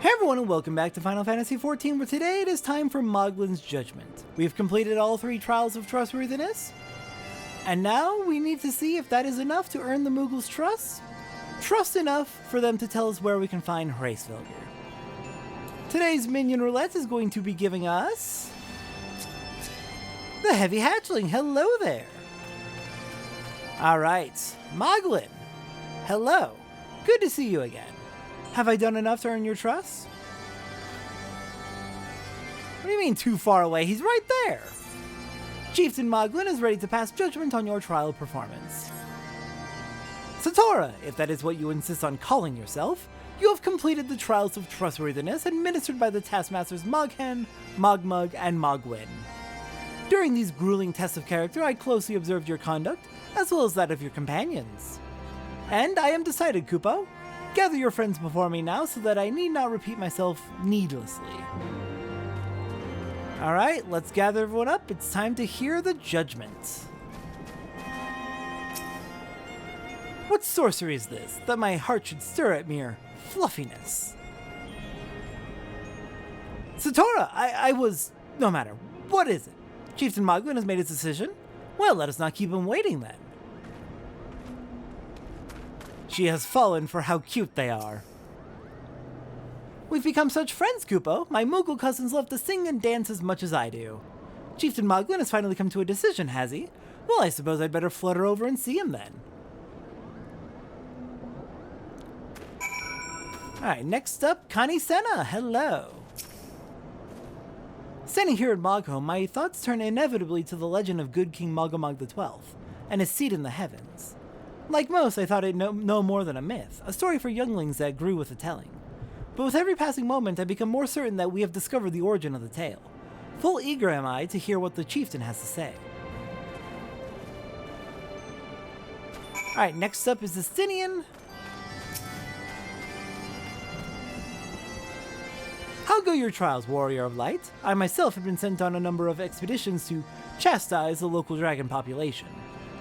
Hey everyone and welcome back to Final Fantasy XIV, where today it is time for Moglin's Judgment. We've completed all 3 trials of trustworthiness, and now we need to see if that is enough to earn the Moogles' trust. Trust enough for them to tell us where we can find Heavensward. Today's minion roulette is going to be giving us the Heavy Hatchling. Hello there. Alright, Moglin. Hello. Good to see you again. Have I done enough to earn your trust? What do you mean too far away? He's right there! Chieftain Moglin is ready to pass judgment on your trial performance. Satora, if that is what you insist on calling yourself, you have completed the trials of trustworthiness administered by the taskmasters Moghen, Mogmug, and Moglin. During these grueling tests of character, I closely observed your conduct, as well as that of your companions. And I am decided, Kupo. Gather your friends before me now so that I need not repeat myself needlessly. Alright, let's gather everyone up. It's time to hear the judgment. What sorcery is this, that my heart should stir at mere fluffiness? Satora, I was... no matter. What is it? Chieftain Moglin has made his decision? Well, let us not keep him waiting then. She has fallen for how cute they are. We've become such friends, Kupo. My Moogle cousins love to sing and dance as much as I do. Chieftain Moglin has finally come to a decision, has he? Well, I suppose I'd better flutter over and see him then. Alright, next up, Connie Senna. Hello. Standing here at Mogholm, my thoughts turn inevitably to the legend of good King Mogomog XII and his seat in the heavens. Like most, I thought it no more than a myth, a story for younglings that grew with the telling. But with every passing moment, I become more certain that we have discovered the origin of the tale. Full eager am I to hear what the chieftain has to say. Alright, next up is Justinian. How go your trials, Warrior of Light? I myself have been sent on a number of expeditions to chastise the local dragon population.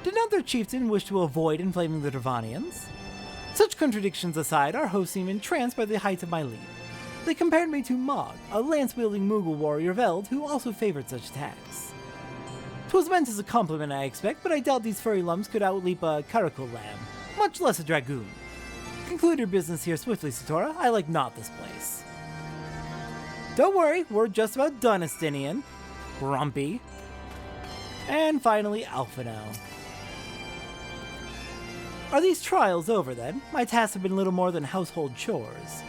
Did not their chieftain wish to avoid inflaming the Dravanians? Such contradictions aside, our hosts seemed entranced by the height of my leap. They compared me to Mog, a lance-wielding Moogle warrior Veld who also favored such attacks. 'Twas meant as a compliment, I expect, but I doubt these furry lumps could outleap a caracal lamb, much less a dragoon. Conclude your business here swiftly, Satora. I like not this place. Don't worry, we're just about done, Estinian. Grumpy. And finally, Alphino. Are these trials over then? My tasks have been little more than household chores.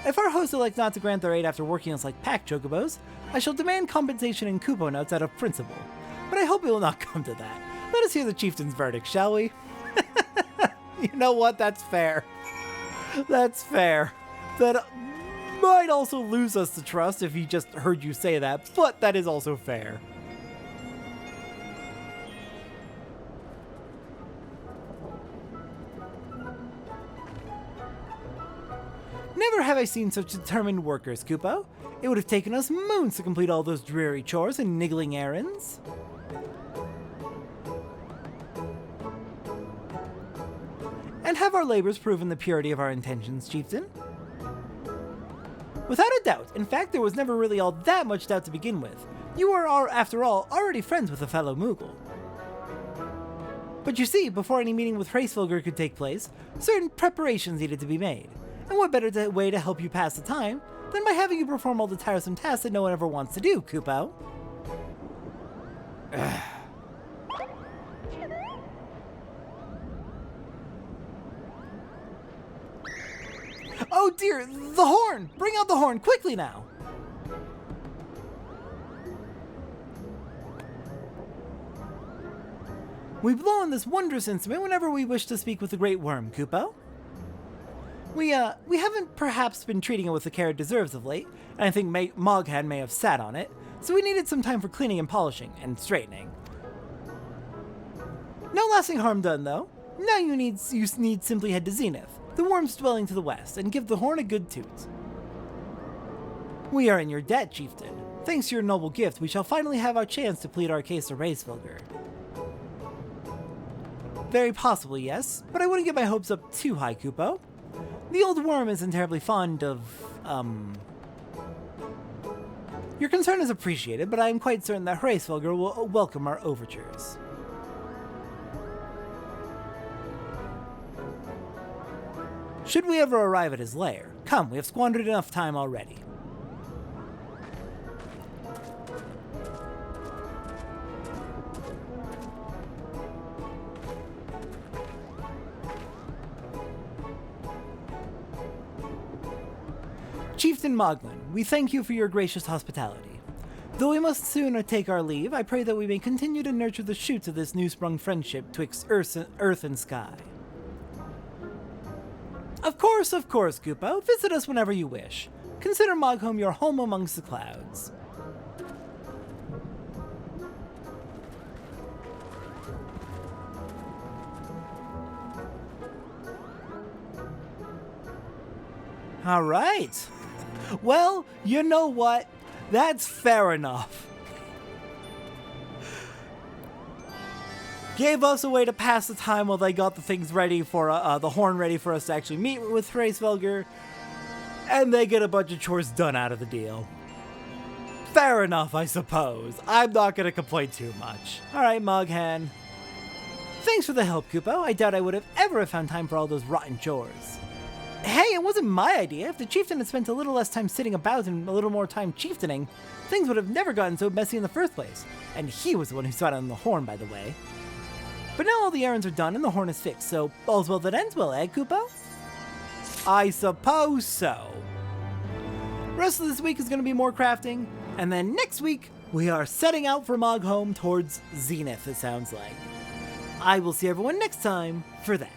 If our hosts elect not to grant their aid after working us like pack chocobos, I shall demand compensation in Kupo nuts out of principle. But I hope it will not come to that. Let us hear the chieftain's verdict, shall we? You know what? That's fair. That's fair. That might also lose us the trust if he just heard you say that, but that is also fair. Never have I seen such determined workers, Kupo. It would have taken us moons to complete all those dreary chores and niggling errands. And have our labors proven the purity of our intentions, Chieftain? Without a doubt. In fact, there was never really all that much doubt to begin with. You are, after all, already friends with a fellow Moogle. But you see, before any meeting with Heavensward could take place, certain preparations needed to be made. And what better way to help you pass the time than by having you perform all the tiresome tasks that no one ever wants to do, Kupo? Oh dear, the horn! Bring out the horn, quickly now! We blow on this wondrous instrument whenever we wish to speak with the Great Worm, Kupo. We haven't perhaps been treating it with the care it deserves of late, and I think Moghan may have sat on it, so we needed some time for cleaning and polishing, and straightening. No lasting harm done, though. Now you need simply head to Zenith, the worm's dwelling to the west, and give the horn a good toot. We are in your debt, Chieftain. Thanks to your noble gift, we shall finally have our chance to plead our case to Heavensward. Very possibly, yes, but I wouldn't get my hopes up too high, Kupo. The old worm isn't terribly fond of, Your concern is appreciated, but I am quite certain that Heavensward will welcome our overtures. Should we ever arrive at his lair, come, we have squandered enough time already. Chieftain Moglin, we thank you for your gracious hospitality. Though we must soon take our leave, I pray that we may continue to nurture the shoots of this new-sprung friendship twixt earth and sky. Of course, Koopa. Visit us whenever you wish. Consider Moglin your home amongst the clouds. All right. Well, you know what? That's fair enough. Gave us a way to pass the time while they got the things ready for the horn ready for us to actually meet with Heavensward, and they get a bunch of chores done out of the deal. Fair enough, I suppose. I'm not gonna complain too much. All right, Mughan. Thanks for the help, Koopa. I doubt I would have ever found time for all those rotten chores. Hey, it wasn't my idea. If the chieftain had spent a little less time sitting about and a little more time chieftaining, things would have never gotten so messy in the first place. And he was the one who sat on the horn, by the way. But now all the errands are done and the horn is fixed, so all's well that ends well, eh, Koopa? I suppose so. Rest of this week is going to be more crafting, and then next week, we are setting out for Moglin towards Zenith, it sounds like. I will see everyone next time for that.